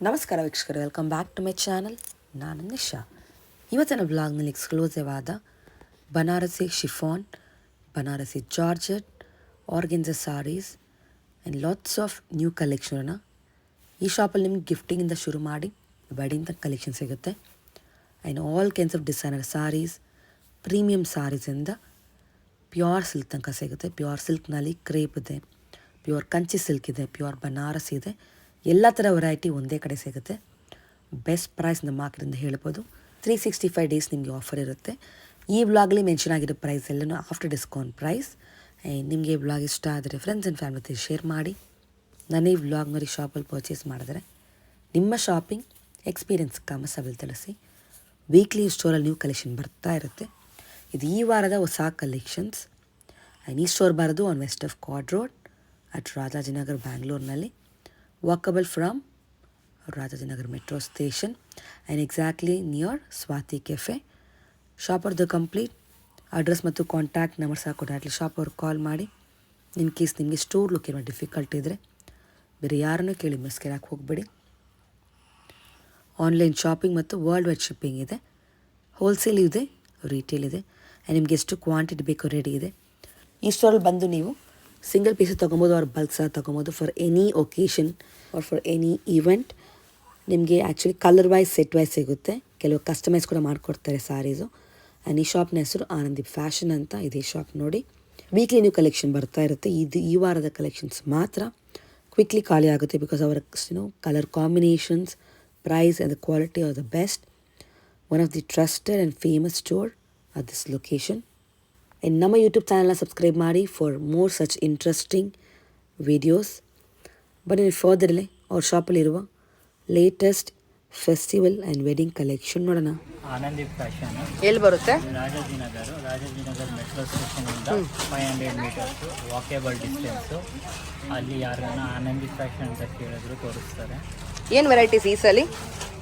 ನಮಸ್ಕಾರ ವೀಕ್ಷಕರೇ, welcome back to my channel. ನಾನು ನಿಶಾ. ಇವತ್ತಿನ ಬ್ಲಾಗ್ನಲ್ಲಿ ಎಕ್ಸ್ಕ್ಲೂಸಿವ್ ಆದ Banarasi chiffon, Banarasi georgette, organza saris and lots of new ಕಲೆಕ್ಷನನ್ನು ಈ ಶಾಪಲ್ಲಿ ನಿಮ್ಗೆ ಗಿಫ್ಟಿಂಗಿಂದ ಶುರು ಮಾಡಿ ವೆಡ್ಡಿಂಗ್ ತನಕ ಕಲೆಕ್ಷನ್ ಸಿಗುತ್ತೆ. And all kinds of designer saris, premium ಸಾರೀಸಿಂದ ಪ್ಯೂರ್ ಸಿಲ್ಕ್ ತನಕ ಸಿಗುತ್ತೆ. ಪ್ಯೂರ್ ಸಿಲ್ಕ್ನಲ್ಲಿ ಕ್ರೇಪ್ ಇದೆ, ಪ್ಯೂರ್ ಕಂಚಿ ಸಿಲ್ಕ್ ಇದೆ, ಪ್ಯೂರ್ ಬನಾರಸಿ ಇದೆ. ಎಲ್ಲ ಥರ ವೆರೈಟಿ ಒಂದೇ ಕಡೆ ಸಿಗುತ್ತೆ. ಬೆಸ್ಟ್ ಪ್ರೈಸ್ ನಮ್ಮ ಮಾರ್ಕೆಟಿಂದ ಹೇಳ್ಬೋದು. 365 ಡೇಸ್ ನಿಮಗೆ ಆಫರ್ ಇರುತ್ತೆ. ಈ ವ್ಲಾಗಲ್ಲಿ ಮೆನ್ಷನ್ ಆಗಿರೋ ಪ್ರೈಸ್ ಎಲ್ಲನೂ ಆಫ್ಟರ್ ಡಿಸ್ಕೌಂಟ್ ಪ್ರೈಸ್. ನಿಮಗೆ ಈ ವ್ಲಾಗ್ ಇಷ್ಟ ಆದರೆ ಫ್ರೆಂಡ್ಸ್ ಆ್ಯಂಡ್ ಫ್ಯಾಮಿಲಿ ಜೊತೆ ಶೇರ್ ಮಾಡಿ. ನಾನು ಈ ವ್ಲಾಗ್ ನೋಡಿ ಶಾಪಲ್ಲಿ ಪರ್ಚೇಸ್ ಮಾಡಿದ್ರೆ ನಿಮ್ಮ ಶಾಪಿಂಗ್ ಎಕ್ಸ್ಪೀರಿಯನ್ಸ್ ಕಮಸಲ್ಲಿ ತಿಳಿಸಿ. ವೀಕ್ಲಿ ಸ್ಟೋರಲ್ಲಿ ನ್ಯೂ ಕಲೆಕ್ಷನ್ ಬರ್ತಾ ಇರುತ್ತೆ. ಇದು ಈ ವಾರದ ಹೊಸ ಕಲೆಕ್ಷನ್ಸ್. ಆ್ಯಂಡ್ ಈ ಸ್ಟೋರ್ ಬರೋದು on west of chord road at Rajajinagar, ಬ್ಯಾಂಗ್ಳೂರ್ನಲ್ಲಿ. Walkable from Rajajinagar metro station and exactly near Swati Cafe. Shop the complete address ಮತ್ತು ಕಾಂಟ್ಯಾಕ್ಟ್ ನಂಬರ್ ಸಹ ಕೊಡಾಟ್ಲಿ. ಶಾಪ್ ಅವ್ರಿಗೆ ಕಾಲ್ ಮಾಡಿ. ಇನ್ ಕೇಸ್ ನಿಮಗೆ ಸ್ಟೋರ್ ಲುಕ್ ಏನೋ ಡಿಫಿಕಲ್ಟ್ ಇದ್ದರೆ ಬೇರೆ ಯಾರನ್ನೂ ಕೇಳಿ ಮಿಸ್ಕೇರಾಗಿ ಹೋಗಬೇಡಿ. ಆನ್ಲೈನ್ ಶಾಪಿಂಗ್ ಮತ್ತು ವರ್ಲ್ಡ್ ವೈಡ್ ಶಿಪ್ಪಿಂಗ್ ಇದೆ. ಹೋಲ್ಸೇಲ್ ಇದೆ, ರಿಟೇಲ್ ಇದೆ. ಆ್ಯಂಡ್ ನಿಮಗೆ ಎಷ್ಟು ಕ್ವಾಂಟಿಟಿ ಬೇಕೋ ರೆಡಿ ಇದೆ. ಈ ಸ್ಟೋರಲ್ಲಿ ಬಂದು ನೀವು ಸಿಂಗಲ್ ಪೀಸ್ ತೊಗೊಬೋದು, ಅವ್ರ ಬಲ್ಕ್ ಸಹ ತೊಗೊಬೋದು. For any occasion or for any event ನಿಮಗೆ actually colour wise, set wise ಸಿಗುತ್ತೆ. ಕೆಲವು ಕಸ್ಟಮೈಸ್ ಕೂಡ ಮಾಡಿಕೊಡ್ತಾರೆ ಸಾರೀಸು. ಆ್ಯಂಡ್ ಈ ಶಾಪ್ನ ಹೆಸರು ಆನಂದೀಪ್ ಫ್ಯಾಷನ್ ಅಂತ. ಇದೇ ಶಾಪ್ ನೋಡಿ. ವೀಕ್ಲಿ ನ್ಯೂ ಕಲೆಕ್ಷನ್ ಬರ್ತಾ ಇರುತ್ತೆ. ಇದು ಈ ವಾರದ ಕಲೆಕ್ಷನ್ಸ್ ಮಾತ್ರ ಕ್ವಿಕ್ಲಿ ಖಾಲಿ ಆಗುತ್ತೆ. ಬಿಕಾಸ್ ಅವರ colour combinations, price and the quality are the best. One of the trusted and famous store at this location. And ನಮ್ಮ ಯೂಟ್ಯೂಬ್ ಚಾನಲ್ನ ಸಬ್ಸ್ಕ್ರೈಬ್ ಮಾಡಿ for more such interesting videos. ಬನ್ನಿ ಫರ್ದರಲ್ಲಿ ಅವ್ರ ಶಾಪಲ್ಲಿರುವ latest festival and wedding collection ನೋಡೋಣ. Anandeep fashion ಎಲ್ಲಿ ಬರುತ್ತೆ? ರಾಜಾಜಿನಗರ್ ಮೆಟ್ರೋ ಸ್ಟೇಷನಿಂದ 500 ಮೀಟರ್ಸು ವಾಕೇಬಲ್ ಡಿಸ್ಟೆನ್ಸು. ಅಲ್ಲಿ ಯಾರನ್ನ ಆನಂದೀಪ್ ಫ್ಯಾಷನ್ ಅಂತ ಕೇಳಿದ್ರು ತೋರಿಸ್ತಾರೆ. ಏನು ವೆರೈಟೀಸ್ ಈ ಸಲ?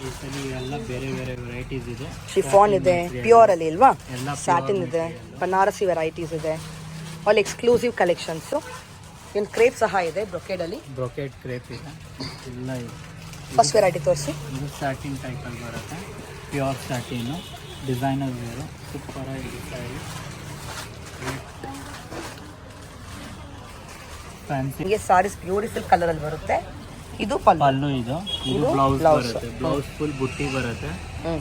ಈ ಸಲ ಎಲ್ಲ ಬೇರೆ ಬೇರೆ ವೆರೈಟೀಸ್ ಇದೆ. ಶಿಫಾನ್ ಇದೆ, ಪ್ಯೂರ್ ಅಲ್ಲಿ ಇಲ್ವಾ? ಸ್ಯಾಟಿನ್ ಇದೆ, ಬನಾರಸಿ ವೆರೈಟೀಸ್ ಇದೆ, ಆಲ್ ಎಕ್ಸ್ಕ್ಲೂಸಿವ್ ಕಲೆಕ್ಷನ್ಸು. ಏನು ಕ್ರೇಪ್ ಸಹ ಇದೆ, ಬ್ರೊಕೇಡಲ್ಲಿ. ಬ್ರೊಕೇಡ್ ಕ್ರೇಪ್ ಇದೆ, ಎಲ್ಲ ಇದೆ. ಫಸ್ಟ್ ವೆರೈಟಿ ತೋರಿಸಿ. ಇದು ಸ್ಯಾಟಿನ್ ಟೈಪಲ್ಲಿ ಬರುತ್ತೆ. ಪ್ಯೂರ್ ಸ್ಯಾಟಿನು, ಡಿಸೈನರ್ ವೇರು, ಸೂಪರಾಗಿದೆ ಸ್ಯಾರಿ. ಫ್ಯಾನ್ಸಿ ನಿಮಗೆ ಸಾರೀಸ್ ಬ್ಯೂಟಿಫುಲ್ ಕಲರಲ್ಲಿ ಬರುತ್ತೆ. ಇದು ಪಲ್ಲು. ಇದು ಬ್ಲೌಸ್ ಬರುತ್ತೆ. ಬ್ಲೌಸ್ ಫುಲ್ ಬುಟ್ಟಿ ಬರುತ್ತೆ.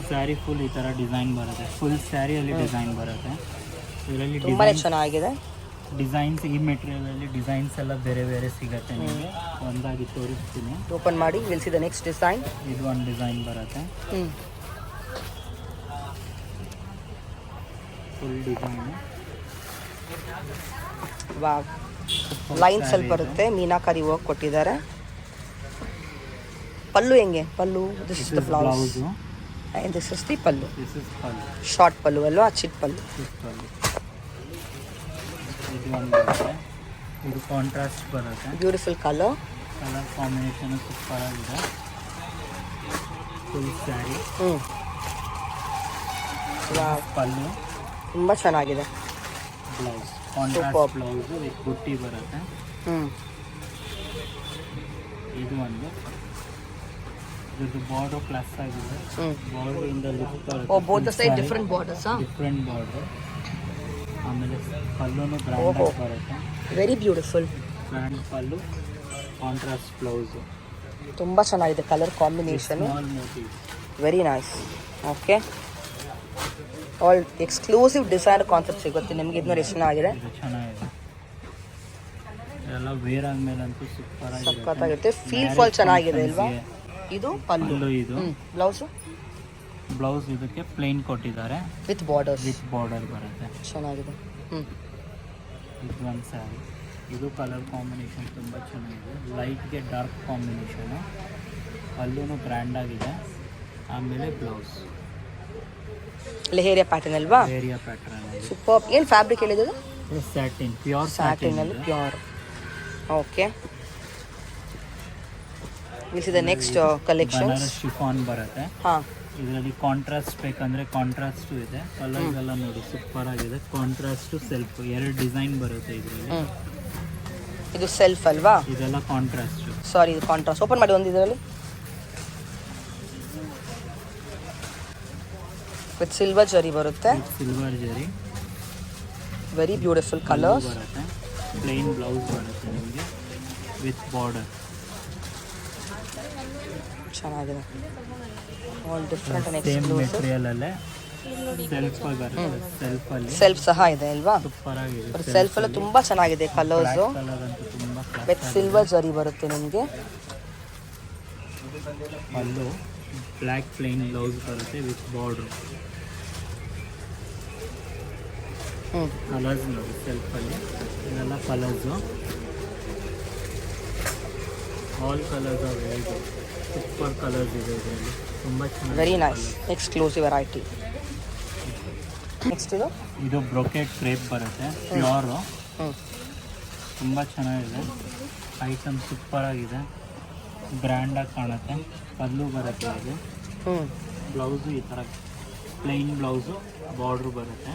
ಸ್ಯಾರಿ ಫುಲ್ ಈ ತರ ಡಿಸೈನ್ ಬರುತ್ತೆ. ಫುಲ್ ಸ್ಯಾರಿಯಲ್ಲಿ ಡಿಸೈನ್ ಬರುತ್ತೆ. ಇದರಲ್ಲಿ ತುಂಬಾ ಚೆನ್ನಾಗಿದೆ ಡಿಸೈನ್ಸ್. ಈ ಮೆಟೀರಿಯಲ್ ಅಲ್ಲಿ ಡಿಸೈನ್ಸ್ ಎಲ್ಲ ಬೇರೆ ಬೇರೆ ಸಿಗುತ್ತೆ. ನಿಮಗೆ ಒಂದಾಗಿ ತೋರಿಸ್ತೀನಿ. ಓಪನ್ ಮಾಡಿ, will see the next design. ಇದು ಒಂದು ಡಿಸೈನ್ ಬರುತ್ತೆ. Full design. ವಾವ್, ಲೈನ್ಸ್ ಅಲ್ಲಿ ಬರುತ್ತೆ, ಮೀನಾಕಾರಿ ವರ್ಕ್ ಕೊಟ್ಟಿದ್ದಾರೆ. ಪಲ್ಲು ಹೆಂಗೆ? Pallu this is the blouse and this is the pallu. Short pallu ಅಲ್ವಾ? ಚಿಟ್ ಪಲ್ಲು. ಇದು ಒಂದು ಬರುತ್ತೆ. ಇದು ಕಾಂಟ್ರಾಸ್ಟ್ ಬರುತ್ತೆ. ಬ್ಯೂಟಿಫುಲ್ ಕಲರ್ ಕಾಂಬಿನೇಷನ್ ಸೂಪರ್ ಆಗಿದೆ. ಫುಲ್ ಸ್ಯಾರಿ. ಪಲ್ಲು ತುಂಬ ಚೆನ್ನಾಗಿದೆ. ಬ್ಲೌಸ್ ಕಾಂಟ್ರಾಸ್ಟ್ ಬ್ಲೌಸ್ ವಿತ್ ಬುಟ್ಟಿ ಬರುತ್ತೆ. ಇದು ಒಂದು ಇದು ಬಾರ್ಡರ್ ಪ್ಲಸ್ ಆಗಿದೆ. ಬಾರ್ಡರ್ ಇಂದ ಲಿಫ್ಟ್ ಬರುತ್ತೆ. Oh, both the side different borders. Different border. ಆಮೇಲೆ ಪಲ್ಲುನು ಗ್ರ್ಯಾಂಡ್ ಆಗಿ ಬರುತ್ತೆ. Very beautiful grand pallu, contrast blouse. ತುಂಬ ಚೆನ್ನಾಗಿದೆ colour combination. Small motif. Very nice. Okay, all exclusive design concept ಸಿಗುತ್ತೆ ನಿಮಗೆ. ಇದನ್ನ ಎಷ್ಟು ಚೆನ್ನಾಗಿದೆ. ಇದು ಚೆನ್ನಾಗಿದೆ. ಎಲ್ಲ ವೇರ್ ಆದ್ಮೇಲೆ ಅಂತೂ ಸೂಪರ್ ಆಗಿದೆ. ಸಖತ್ತಾಗಿರುತ್ತೆ. ಫೀಲ್ ಫಾಲ್ ಚೆನ್ನಾಗಿದೆ ಅಲ್ವಾ? ಇದು ಪಲ್ಲು. ಇದು ಬ್ಲೌಸ್ ಇದಕ್ಕೆ ಪ್ಲೇನ್ ಕೊಟ್ಟಿದ್ದಾರೆ ವಿತ್ ಬಾರ್ಡರ್ ಬರುತ್ತೆ. ಚೆನ್ನಾಗಿದೆ. ಇದು ಒಂದು ಸ್ಯಾರಿ. ಇದು ಕಲರ್ ಕಾಂಬಿನೇಷನ್ ತುಂಬ ಚೆನ್ನಾಗಿದೆ. ಲೈಟ್ಗೆ ಡಾರ್ಕ್ ಕಾಂಬಿನೇಷನು. ಪಲ್ಲೂನು ಗ್ರ್ಯಾಂಡ್ ಆಗಿದೆ. ಆಮೇಲೆ ಬ್ಲೌಸ್ ಲೆಹೇರಿಯಾ ಪ್ಯಾಟರ್ನ್ ಅಲ್ವಾ? Area pattern. ಸೂಪರ್. ಏನು ಫ್ಯಾಬ್ರಿಕ್ ಹೇಳಿದ್ದು? ಸ್ಯಾಟಿನ್, ಪ್ಯೂರ್ ಸ್ಯಾಟಿನ್ ಅಲ್ಲಿ pure. Okay, will see the next collections. Chiffon ಬರುತ್ತೆ. ಹಾಂ, ಇದರಲ್ಲಿ ಕಾಂಟ್ರಾಸ್ಟ್ ಬೇಕಂದ್ರೆ ಕಾಂಟ್ರಾಸ್ಟು ಇದೆ. ಕಲರ್ಸ್ ಎಲ್ಲ ನೋಡಿ ಸೂಪರ್ ಆಗಿದೆ. ಕಾಂಟ್ರಾಸ್ಟು ಸೆಲ್ಫ್ ಎರಡು ಡಿಸೈನ್ ಬರುತ್ತೆ ಇದರಲ್ಲಿ. ಇದು ಸೆಲ್ಫ್ ಅಲ್ವಾ? ಇದೆಲ್ಲ ಕಾಂಟ್ರಾಸ್ಟ್. ಸಾರಿ, ಇದು ಕಾಂಟ್ರಾಸ್ಟ್. ಓಪನ್ ಮಾಡಿ ಒಂದು ಇದರಲ್ಲಿ. ವಿತ್ ಸಿಲ್ವರ್ ಜರಿ ಬರುತ್ತೆ. ಸಿಲ್ವರ್ ಜರಿ, ವೆರಿ ಬ್ಯೂಟಿಫುಲ್ ಕಲರ್ಸ್. ಬರುತ್ತೆ. ಪ್ಲೇನ್ ಬ್ಲೌಸ್ ಬರುತ್ತೆ ನಿಮಗೆ ವಿತ್ ಬಾರ್ಡರ್. ಚೆನ್ನಾಗಿದೆ. All different and same exclusive. Material ಅಲ್ಲೇ ಸೆಲ್ಫ್ ಬರುತ್ತೆ. ಸೆಲ್ಫ್ ಅಲ್ಲಿ ಸೆಲ್ಫ್ ಸಹ ಇದೆ ಅಲ್ವಾ? ಸೂಪರ್ ಆಗಿದೆ. ಸೆಲ್ಫ್ ಎಲ್ಲ ತುಂಬಾ ಚೆನ್ನಾಗಿದೆ ಕಲರ್ಸು. ಕಲರ್ ಅಂತೂ ತುಂಬಾ ವಿತ್ ಸಿಲ್ವರ್ ಜರಿ ಬರುತ್ತೆ ನಿಮಗೆ. ಅಲ್ಲೂ ಬ್ಲ್ಯಾಕ್ ಪ್ಲೇನ್ ಬ್ಲೌಸ್ ಬರುತ್ತೆ ವಿತ್ ಬಾರ್ಡ್ರು. ಕಲರ್ಸ್ ನೋಡಿ ಸೆಲ್ಫಲ್ಲಿ, ಇದೆಲ್ಲ colours. All colours are very good. Super colours ಇದೆ ಇದರಲ್ಲಿ, ತುಂಬ ಚೆನ್ನಾಗಿ. Very nice exclusive variety. Next ಇದು ಬ್ರೊಕೆಟ್ ಕ್ರೇಪ್ ಬರುತ್ತೆ, ಪ್ಯೂರು. ತುಂಬ ಚೆನ್ನಾಗಿದೆ ಐಟಮ್, ಸೂಪರ್ ಆಗಿದೆ, ಗ್ರ್ಯಾಂಡಾಗಿ ಕಾಣುತ್ತೆ. ಪಲ್ಲು ಬರುತ್ತೆ ಇದು. ಬ್ಲೌಸು ಈ ಥರ ಪ್ಲೈನ್ ಬ್ಲೌಸು, ಬಾರ್ಡ್ರು ಬರುತ್ತೆ.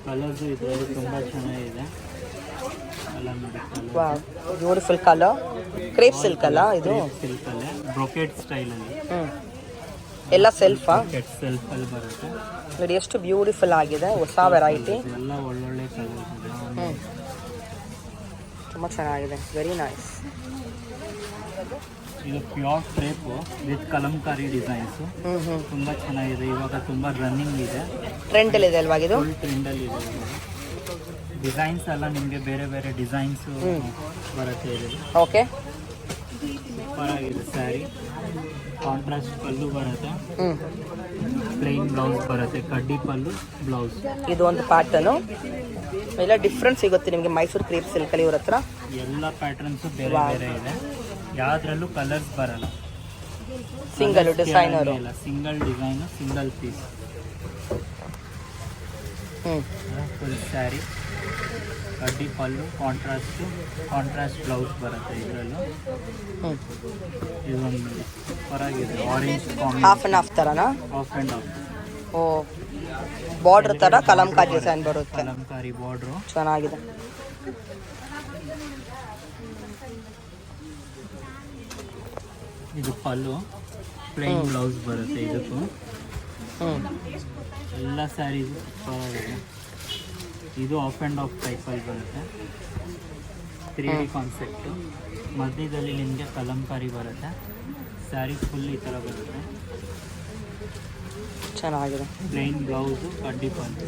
ಕಲರ್ಸು ಇದರಲ್ಲಿ ತುಂಬ ಚೆನ್ನಾಗಿದೆ. ಎಲ್ಲ ನೋಡಿ colour, beautiful colour. Crepe silk ಅಲ್ಲ ಇದು? ಸಿಲ್ಕಲ್ಲೇ ಬ್ರೊಕೆಟ್ ಸ್ಟೈಲಲ್ಲಿ. ಎಲ್ಲ ಸೆಲ್ಫಾ? ಸೆಲ್ಫಲ್ಲಿ ಬರುತ್ತೆ ನೋಡಿ, ಎಷ್ಟು ಬ್ಯೂಟಿಫುಲ್ ಆಗಿದೆ. ಹೊಸ ವೆರೈಟಿ, ಎಲ್ಲ ಒಳ್ಳೊಳ್ಳೆ ಕಲರ್ಸ್ ಇದೆ. ತುಂಬ ಚೆನ್ನಾಗಿದೆ, ವೆರಿ ನೈಸ್. ಇದು pure crepe with Kalamkari designs. ತುಂಬ ಚೆನ್ನಾಗಿದೆ, ಇವಾಗ ತುಂಬ ರನ್ನಿಂಗ್ ಇದೆ, ಟ್ರೆಂಡಲ್ಲಿ ಇದೆ ಅಲ್ವಾ ಇದು? ಫುಲ್ ಟ್ರೆಂಡಲ್ಲಿ ಇದೆ. ಡಿಸೈನ್ಸ್ ಎಲ್ಲ ನಿಮಗೆ ಬೇರೆ ಬೇರೆ ಡಿಸೈನ್ಸು ಬರುತ್ತೆ ಇದರಲ್ಲಿ. ಓಕೆ, ಸೂಪರ್ ಆಗಿದೆ ಸ್ಯಾರಿ. ಕಾಂಟ್ರಾಸ್ಟ್ ಪಲ್ಲು ಬರುತ್ತೆ, ಪ್ಲೈನ್ ಬ್ಲೌಸ್ ಬರುತ್ತೆ, ಕಡ್ಡಿ ಪಲ್ಲು ಬ್ಲೌಸ್. ಇದು ಒಂದು ಪ್ಯಾಟರ್ನು. ಎಲ್ಲ ಡಿಫ್ರೆಂಟ್ ಸಿಗುತ್ತೆ ನಿಮಗೆ ಮೈಸೂರು ಕ್ರೇಪ್ ಸಿಲ್ಕಲ್ಲಿ ಇವ್ರ ಹತ್ರ. ಎಲ್ಲ ಪ್ಯಾಟರ್ನ್ಸು ಬೇರೆ ಬೇರೆ ಇದೆ, ಯಾವುದ್ರಲ್ಲೂ ಕಲರ್ಸ್ ಬರಲ್ಲ. Single designer, single design, single piece. Full sari, ಕಡ್ಡಿ ಪಲ್ಲು, ಕಾಂಟ್ರಾಸ್ಟ್ ಬ್ಲೌಸ್ ಬರುತ್ತೆ ಇದರಲ್ಲೂ. ಇದೊಂದು ಹೊರಗಿದೆ ಆರೆಂಜ್ ಹಾಫ್ ಆ್ಯಂಡ್ ಹಾಫ್ ಥರನಾ? Half and half. Oh, border ಥರ ಕಲಂಕಾರಿ ಡಿಸೈನ್ ಬರುತ್ತೆ. ಕಲಂಕಾರಿ ಬಾರ್ಡ್ರು ಚೆನ್ನಾಗಿದೆ. ಇದು ಪಲ್ಲು, ಪ್ಲೈನ್ ಬ್ಲೌಸ್ ಬರುತ್ತೆ ಇದಕ್ಕೂ. ಎಲ್ಲ ಸ್ಯಾರೀಸು ಸೂಪರ್ ಆಗಿದೆ. ಇದು ಆಫ್ ಆ್ಯಂಡ್ ಆಫ್ ಟೈಪಲ್ಲಿ ಬರುತ್ತೆ, 3D ಕಾನ್ಸೆಪ್ಟು. ಮಧ್ಯದಲ್ಲಿ ನಿಮಗೆ ಕಲಂಕಾರಿ ಬರುತ್ತೆ, ಸ್ಯಾರಿ ಫುಲ್ ಈ ಥರ ಬರುತ್ತೆ. ಚೆನ್ನಾಗಿದೆ. ಪ್ಲೈನ್ ಬ್ಲೌಸು, ಕಡ್ಡಿ ಪಲ್ಲು.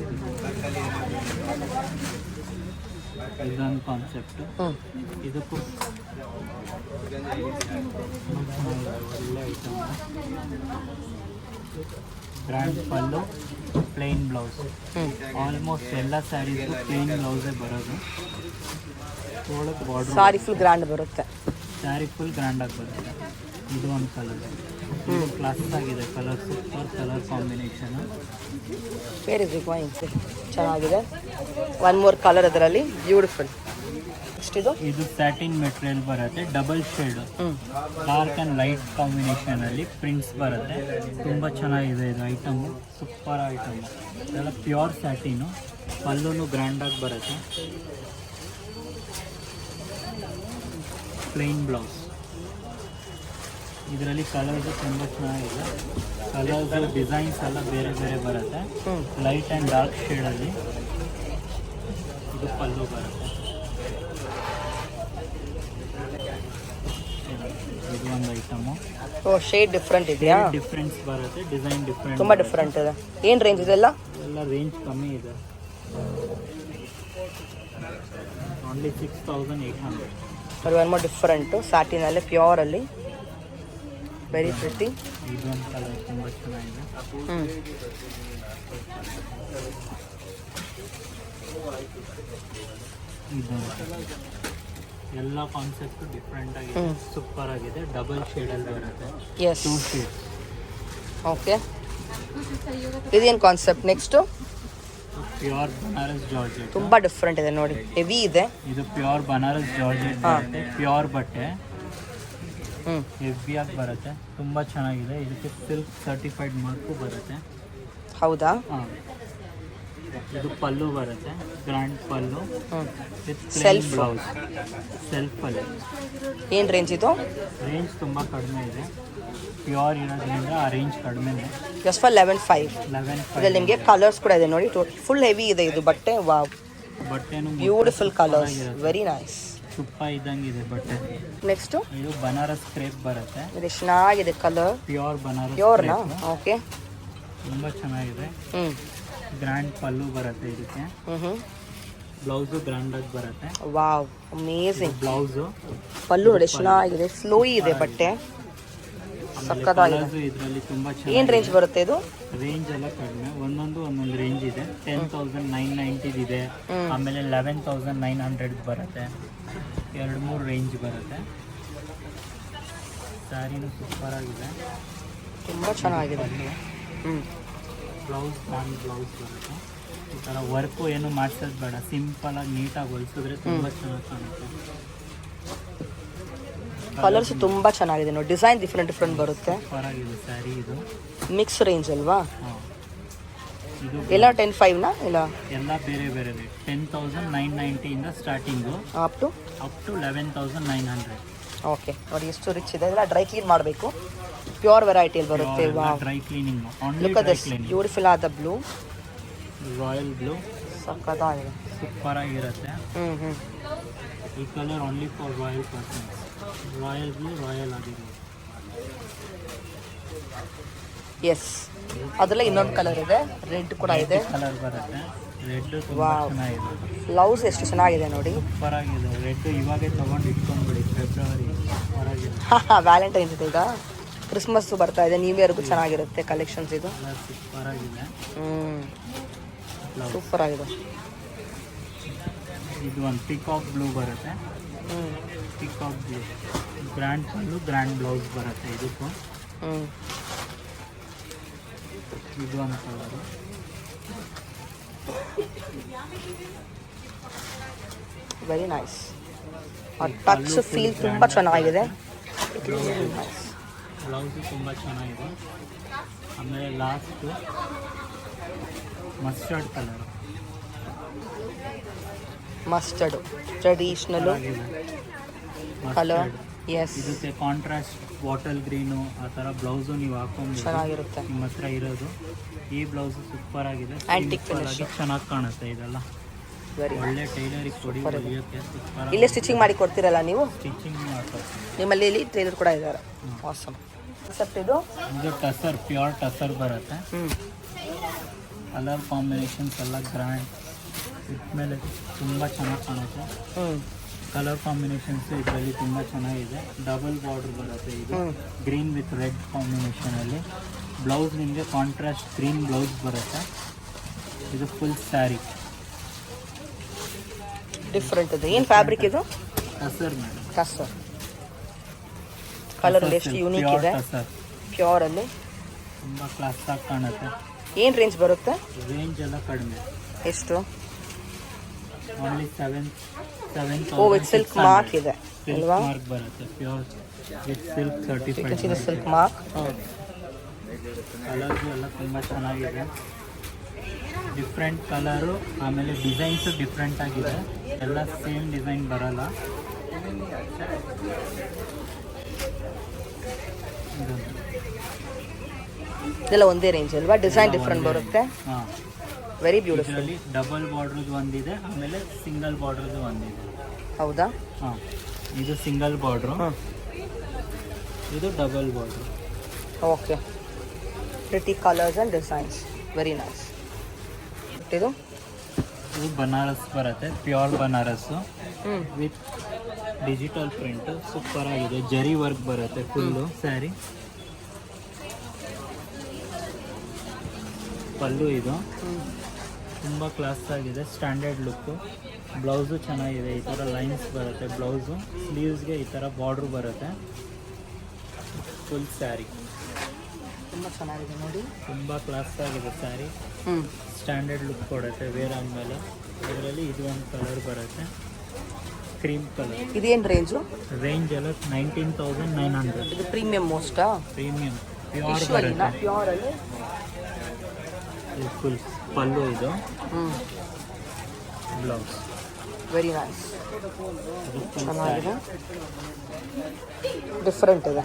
ಇದೊಂದು ಕಾನ್ಸೆಪ್ಟು. ಇದಕ್ಕೂ ಒಳ್ಳೆ ಐಟಮ್. ಗ್ರ್ಯಾಂಡ್ ಪಲ್ಲು, ಪ್ಲೈನ್ ಬ್ಲೌಸ್. ಆಲ್ಮೋಸ್ಟ್ ಎಲ್ಲ ಸ್ಯಾರೀಸು ಪ್ಲೈನ್ ಬ್ಲೌಸೇ ಬರೋದು. ಒಳಗೆ ಬಾರ್ಡರ್, ಸಾರಿ ಫುಲ್ ಗ್ರ್ಯಾಂಡ್ ಬರುತ್ತೆ. ಸ್ಯಾರಿ ಫುಲ್ ಗ್ರ್ಯಾಂಡಾಗಿ ಬರುತ್ತೆ. ಇದು ಒಂದು ಕಲರ್, ಇದು ಕ್ಲಾಸ್ ಆಗಿದೆ colour, super colour combination. Where is requiring. ಚೆನ್ನಾಗಿದೆ. ಒನ್ ಮೋರ್ ಕಲರ್ ಅದರಲ್ಲಿ, ಬ್ಯೂಟಿಫುಲ್. ನೆಕ್ಸ್ಟ್ ಇದು ಸ್ಯಾಟಿನ್ ಮೆಟೀರಿಯಲ್ ಬರುತ್ತೆ, double shade, dark and light ಕಾಂಬಿನೇಷನಲ್ಲಿ ಪ್ರಿಂಟ್ಸ್ ಬರುತ್ತೆ. ತುಂಬ ಚೆನ್ನಾಗಿದೆ ಇದು ಐಟಮು, ಸೂಪರ್ ಐಟಮ್. ಇದೆಲ್ಲ ಪ್ಯೂರ್ ಸ್ಯಾಟಿನು. ಪಲ್ಲೂ ಗ್ರ್ಯಾಂಡಾಗಿ ಬರುತ್ತೆ, ಪ್ಲೈನ್ ಬ್ಲೌಸ್. ಇದರಲ್ಲಿ ಕಲರ್ಸು ತುಂಬ ಚೆನ್ನಾಗಿದೆ. ಕಲರ್ಸು ಡಿಸೈನ್ಸ್ ಎಲ್ಲ ಬೇರೆ ಬೇರೆ ಬರುತ್ತೆ, ಲೈಟ್ ಆ್ಯಂಡ್ ಡಾರ್ಕ್ ಶೇಡಲ್ಲಿ. ಇದು ಪಲ್ಲು ಬರುತ್ತೆ. ಇದು ಒಂದು ಐಟಮು. ಓ, ಶೇಡ್ ಡಿಫ್ರೆಂಟ್ ಇದೆಯಾ? ಡಿಫ್ರೆನ್ಸ್ ಬರುತ್ತೆ, ಡಿಸೈನ್ ಡಿಫ್ರೆಂಟ್, ತುಂಬ ಡಿಫ್ರೆಂಟ್ ಇದೆ. ಏನು ರೇಂಜ್ ಇದೆಲ್ಲ? ಎಲ್ಲ ರೇಂಜ್ ಕಮ್ಮಿ ಇದೆ, ಓನ್ಲಿ 6800. ಅದು ಒನ್ ಮೋರ್ ಡಿಫ್ರೆಂಟು, ಸ್ಯಾಟಿನಲ್ಲಿ, ಪ್ಯೂರಲ್ಲಿ, ವೆರಿ ಪ್ರಿಟಿ. ಇದೊಂದು ಕಲರ್ ತುಂಬ ಚೆನ್ನಾಗಿದೆ. ಎಲ್ಲ ಕಾನ್ಸೆಪ್ಟ್ ಡಿಫ್ರೆಂಟ್ ಆಗಿದೆ, ಸೂಪರ್ ಆಗಿದೆ. ಡಬಲ್ ಶೇಡಲ್ಲಿ ಬರುತ್ತೆ, ಎಸ್, 2 ಶೇಡ್ಸ್. ಓಕೆ, ಇದೇನು concept? Next pure Banaras georgette, ತುಂಬ ಡಿಫ್ರೆಂಟ್ ಇದೆ ನೋಡಿ, ಹೆವಿ ಇದೆ. ಇದು ಪ್ಯೂರ್ ಬನಾರಸ್ ಜಾರ್ಜೆಟ್ ಬರುತ್ತೆ, ಪ್ಯೂರ್ ಬಟ್ಟೆ, ಹೆವಿಯಾಗಿ ಬರುತ್ತೆ, ತುಂಬ ಚೆನ್ನಾಗಿದೆ. ಇದಕ್ಕೆ ಸಿಲ್ಕ್ ಸರ್ಟಿಫೈಡ್ ಮಾರ್ಕು ಬರುತ್ತೆ. ಹೌದಾ? ಹಾಂ, ಇದು ಪಲ್ಲು ಬರುತ್ತೆ, grand pallu with self blouse. ಸೆಲ್ಫಲ್ಲಿ ಏನು ರೇಂಜ್ ಇದು? ರೇಂಜ್ ತುಂಬ ಕಡಿಮೆ ಇದೆ, ಪ್ಯೂರ್ ಇರೋದ್ರಿಂದ ಆ ರೇಂಜ್ ಕಡಿಮೆನೆ. Just for 11,500. 11,500 ಇದರಲ್ಲಿ ನಿಮಗೆ ಕಲರ್ಸ್ ಕೂಡ ಇದೆ ನೋಡಿ. ಫುಲ್ ಹೆವಿ ಇದೆ ಇದು ಬಟ್ಟೆ. ವಾವ್, ಬಟ್ಟೆನೂ ಬ್ಯೂಟಿಫುಲ್ ಕಲರ್ಸ್, ವೆರಿ ನೈಸ್. ತುಪ್ಪ ಇದ್ದಂಗಿದೆ ಬಟ್ಟೆ. ನೆಕ್ಸ್ಟ್ ಇದು ಬನಾರಸ್ ಕ್ರೇಪ್ ಬರುತ್ತೆ. ಇದು ಚೆನ್ನಾಗಿದೆ ಕಲರ್. ಪ್ಯೂರ್ ಬನಾರಸ್ ಪ್ಯೂರ್ನಾ? ಓಕೆ, ತುಂಬ ಚೆನ್ನಾಗಿದೆ. ಹ್ಞೂ ಗ್ರ್ಯಾಂಡ್ ಪಲ್ಲು ಬರುತ್ತೆ ಇದಕ್ಕೆ. ಹ್ಞೂ ಬ್ಲೌಸು ಗ್ರ್ಯಾಂಡ್ ಆಗಿ ಬರುತ್ತೆ. Wow, amazing. ಬ್ಲೌಸು ಪಲ್ಲು ನೋಡಿ ಚೆನ್ನಾಗಿದೆ, ಫ್ಲೋಯಿ ಇದೆ ಬಟ್ಟೆ, ಸಕ್ಕತ್ತಾಗಿದೆ. ಇದರಲ್ಲಿ ತುಂಬಾ ಏನು ಚೆನ್ನಾಗಿ ರೇಂಜ್ ಬರುತ್ತೆ ಇದು? ರೇಂಜ್ ಎಲ್ಲ ಕಡಿಮೆ, ಒಂದೊಂದು ರೇಂಜ್ ಇದೆ. 10,990 ಇದೆ, ಆಮೇಲೆ 11,900 ಬರುತ್ತೆ. 2-3 ರೇಂಜ್ ಬರುತ್ತೆ. ಸ್ಯಾರಿನೂ ಸೂಪರ್ ಆಗಿದೆ, ತುಂಬ ಚೆನ್ನಾಗಿದೆ. ಹ್ಞೂ ಬ್ಲೌಸ್ ಗ್ರ್ಯಾಂಡ್ ಬ್ಲೌಸ್ ಬರುತ್ತೆ. ಈ ಥರ ವರ್ಕು ಏನು ಮಾಡಿಸೋದು ಬೇಡ, ಸಿಂಪಲಾಗಿ ನೀಟಾಗಿ ಹೊಲಿಸಿದ್ರೆ ತುಂಬ ಚೆನ್ನಾಗಿ ಕಾಣುತ್ತೆ. ಕಲರ್ಸ್ ತುಂಬ ಚೆನ್ನಾಗಿದೆ ನೋಡಿ, ಡಿಸೈನ್ ಡಿಫ್ರೆಂಟ್ ಬರುತ್ತೆ. ಸೂಪರ್ ಆಗಿದೆ ಸ್ಯಾರಿ ಇದು. ಮಿಕ್ಸ್ ರೇಂಜ್ ಅಲ್ವಾ? ಹಾಂ, ಇದು ಎಲ್ಲ 10,500 ಇಲ್ಲ? ಎಲ್ಲ ಬೇರೆ ಬೇರೆ ರೇಟ್. 10,990 ಇಂದ ಸ್ಟಾರ್ಟಿಂಗು ಅಪ್ ಟು 11,900. ಓಕೆ ನೋಡಿ ಎಷ್ಟು ರಿಚ್ ಇದೆ. ಎಲ್ಲ ಡ್ರೈ ಕ್ಲೀನ್ ಮಾಡಬೇಕು, ಪ್ಯೂರ್ ವೆರೈಟಿಯಲ್ಲಿ ಬರುತ್ತೆ. Wow, dry cleaning, look at this beautiful ಆದ ಬ್ಲೂ, ರಾಯಲ್ ಬ್ಲೂ ಸಕ್ಕತ್ತಾಗಿದೆ. ಸೂಪರ್ ಆಗಿರುತ್ತೆ. ಹ್ಞೂ ಈ colour only for royal persons. Royal blue royal ಆಗಿದೆ. ಎಸ್, ಅದರಲ್ಲಿ ಇನ್ನೊಂದು ಕಲರ್ ಇದೆ, ರೆಡ್ ಕೂಡ ಇದೆ. ಕಲರ್ ಬರುತ್ತೆ ರೆಡ್, ತುಂಬ ವಾವ್, ಚೆನ್ನಾಗಿದೆ. ಬ್ಲೌಸ್ ಎಷ್ಟು ಚೆನ್ನಾಗಿದೆ ನೋಡಿ. ಸೂಪರ್ ಆಗಿದೆ. ರೆಡ್ ಇವಾಗೇ ತೊಗೊಂಡು ಇಟ್ಕೊಂಡ್ಬಿಡಿ, ಫೆಬ್ರವರಿ ಸೂಪರ್ ಆಗಿದೆ. ವ್ಯಾಲೆಂಟೈನ್ಸ್ ಇದೆ ಈಗ, ಕ್ರಿಸ್ಮಸ್ ಬರ್ತಾ ಇದೆ, ನ್ಯೂ ಇಯರ್ಗೂ ಚೆನ್ನಾಗಿರುತ್ತೆ ಕಲೆಕ್ಷನ್ಸ್ ಇದು. ಕಲರ್ ಸೂಪರ್ ಆಗಿದೆ. ಸೂಪರ್ ಆಗಿದೆ. ಇದು ಒಂದು ಪಿಕಾಕ್ ಬ್ಲೂ ಬರುತ್ತೆ. Peacock blue grand pallu, grand blouse ಬರುತ್ತೆ ಇದಕ್ಕೂ. ಇದು ಒಂದು ಕಲರು. Very nice. ಆ ಟಚ್ ಫೀಲ್ ತುಂಬ ಚೆನ್ನಾಗಿದೆ. ಬ್ಲೌಸು ತುಂಬ ಚೆನ್ನಾಗಿದೆ. ಆಮೇಲೆ last mustard colour. Mustard traditional colour. Yes, ಇದಕ್ಕೆ ಕಾಂಟ್ರಾಸ್ಟ್ ಬಾಟಲ್ ಗ್ರೀನು ಆ ಥರ ಬ್ಲೌಸು ನೀವು ಹಾಕೊಂಡು ಚೆನ್ನಾಗಿರುತ್ತೆ. ನಿಮ್ಮ ಹತ್ರ ಇರೋದು. ಈ ಬ್ಲೌಸು ಸೂಪರ್ ಆಗಿದೆ, Antique finish. ಚೆನ್ನಾಗಿ ಕಾಣುತ್ತೆ. ಇದೆಲ್ಲ ವೆರಿ ಒಳ್ಳೆ ಟೈಲರಿಗೆ ಕೊಡಿ, ಹೊಲಿಯೋಕ್ಕೆ ಸೂಪರ್. ಇಲ್ಲೇ ಸ್ಟಿಚಿಂಗ್ ಮಾಡಿ ಕೊಡ್ತೀರಲ್ಲ ನೀವು? ಸ್ಟಿಚಿಂಗ್ ಮಾಡ್ತಾರೆ ನಿಮ್ಮಲ್ಲಿ ಇಲ್ಲಿ ಟೈಲರ್ ಕೂಡ ಇದ್ದಾರೆ. ಆಸಮ್. ಕಾನ್ಸೆಪ್ಟ್ ಇದು ಟಸರ್, ಪ್ಯೂರ್ ಟಸರ್ ಬರುತ್ತೆ. ಕಲರ್ ಕಾಂಬಿನೇಷನ್ಸ್ ಎಲ್ಲ ಗ್ರ್ಯಾಂಡ್, ಇದ್ಮೇಲೆ ತುಂಬ ಚೆನ್ನಾಗಿ ಕಾಣುತ್ತೆ. ಕಲರ್ ಕಾಂಬಿನೇಷನ್ಸ್ ಇದರಲ್ಲಿ ತುಂಬ ಚೆನ್ನಾಗಿದೆ. ಡಬಲ್ ಬಾರ್ಡರ್ ಬರುತ್ತೆ ಇದು, ಗ್ರೀನ್ ವಿತ್ ರೆಡ್ ಕಾಂಬಿನೇಷನಲ್ಲಿ. ಬ್ಲೌಸ್ ನಿಮಗೆ ಕಾಂಟ್ರಾಸ್ಟ್ ಗ್ರೀನ್ ಬ್ಲೌಸ್ ಬರುತ್ತೆ. ಇದು ಫುಲ್ ಸ್ಯಾರಿ ಡಿಫ್ರೆಂಟ್ ಇದೆ. ಏನು ಫ್ಯಾಬ್ರಿಕ್ ಇದು? ಟಸರ್ ಮೇಡಮ್. ಟಸರ್. ಕಲರ್ ಎಷ್ಟು ಯೂನಿಕ್ ಇದೆ, ಪ್ಯೂರಲ್ಲಿ ತುಂಬ ಕ್ಲಾಸ್ ಆಗಿ ಕಾಣುತ್ತೆ. ಏನು ರೇಂಜ್ ಬರುತ್ತೆ? ರೇಂಜ್ ಎಲ್ಲ ಕಡಿಮೆ, ಎಷ್ಟು? Only 7,000. Oh, with silk mark ಇದೆ ಅಲ್ವಾ? ಮಾರ್ಕ್ ಬರುತ್ತೆ, pure with silk certified. Silk mark. Colours ಎಲ್ಲ ತುಂಬ ಚೆನ್ನಾಗಿದೆ, ಡಿಫ್ರೆಂಟ್ ಕಲರು. ಆಮೇಲೆ ಡಿಸೈನ್ಸು ಡಿಫ್ರೆಂಟ್ ಆಗಿದೆ, ಎಲ್ಲ ಸೇಮ್ ಡಿಸೈನ್ ಬರಲ್ಲ. ಇದೆಲ್ಲ ಒಂದೇ ರೇಂಜ್ ಅಲ್ವಾ? ಡಿಸೈನ್ ಡಿಫ್ರೆಂಟ್ ಬರುತ್ತೆ. ಹಾಂ, ವೆರಿ ಬ್ಯೂಟಿಫುಲ್. ಇದರಲ್ಲಿ ಡಬಲ್ ಬಾರ್ಡ್ರದ್ದು ಒಂದಿದೆ, ಆಮೇಲೆ ಸಿಂಗಲ್ ಬಾರ್ಡ್ರದ್ದು ಒಂದಿದೆ. ಹೌದಾ? ಹಾಂ, ಇದು ಸಿಂಗಲ್ ಬಾರ್ಡ್ರು, ಇದು double border. Okay, pretty colours and designs, very nice. ಇದು ಬನಾರಸ್ ಬರುತ್ತೆ, pure Banaras with digital print. Super ಆಗಿದೆ, ಜರಿ ವರ್ಕ್ ಬರುತ್ತೆ ಫುಲ್ಲು ಸ್ಯಾರಿ. ಪಲ್ಲು ಇದು ತುಂಬ ಕ್ಲಾಸ್ ಆಗಿದೆ, ಸ್ಟ್ಯಾಂಡರ್ಡ್ ಲುಕ್ಕು. ಬ್ಲೌಸು ಚೆನ್ನಾಗಿದೆ, ಈ ಥರ ಲೈನ್ಸ್ ಬರುತ್ತೆ ಬ್ಲೌಸು. ಸ್ಲೀವ್ಸ್ಗೆ ಈ ಥರ ಬಾರ್ಡ್ರು ಬರುತ್ತೆ. ಫುಲ್ ಸ್ಯಾರಿ ತುಂಬ ಚೆನ್ನಾಗಿದೆ ನೋಡಿ, ತುಂಬ ಕ್ಲಾಸ್ ಆಗಿದೆ ಸ್ಯಾರಿ. ಸ್ಟ್ಯಾಂಡರ್ಡ್ ಲುಕ್ ಕೊಡುತ್ತೆ ವೇರ್ ಆದಮೇಲೆ. ಇದರಲ್ಲಿ ಇದು ಒಂದು ಕಲರ್ ಬರುತ್ತೆ, ಕ್ರೀಮ್ ಕಲರ್. ಇದೇನು ರೇಂಜು? ರೇಂಜ್ ಎಲ್ಲ 19,900. ಇದು ಪ್ರೀಮಿಯಂ ಮೋಸ್ಟಾ? ಪ್ರೀಮಿಯಂ ಪ್ಯೂರ್ ಬರುತ್ತೆ. ಪ್ಯೂರಲ್ಲಿ ಫುಲ್ ಪಲ್ಲು ಇದು, ಬ್ಲೌಸ್. ವೆರಿ ನೈಸ್, ಚೆನ್ನಾಗಿದೆ, ಡಿಫ್ರೆಂಟ್ ಇದೆ.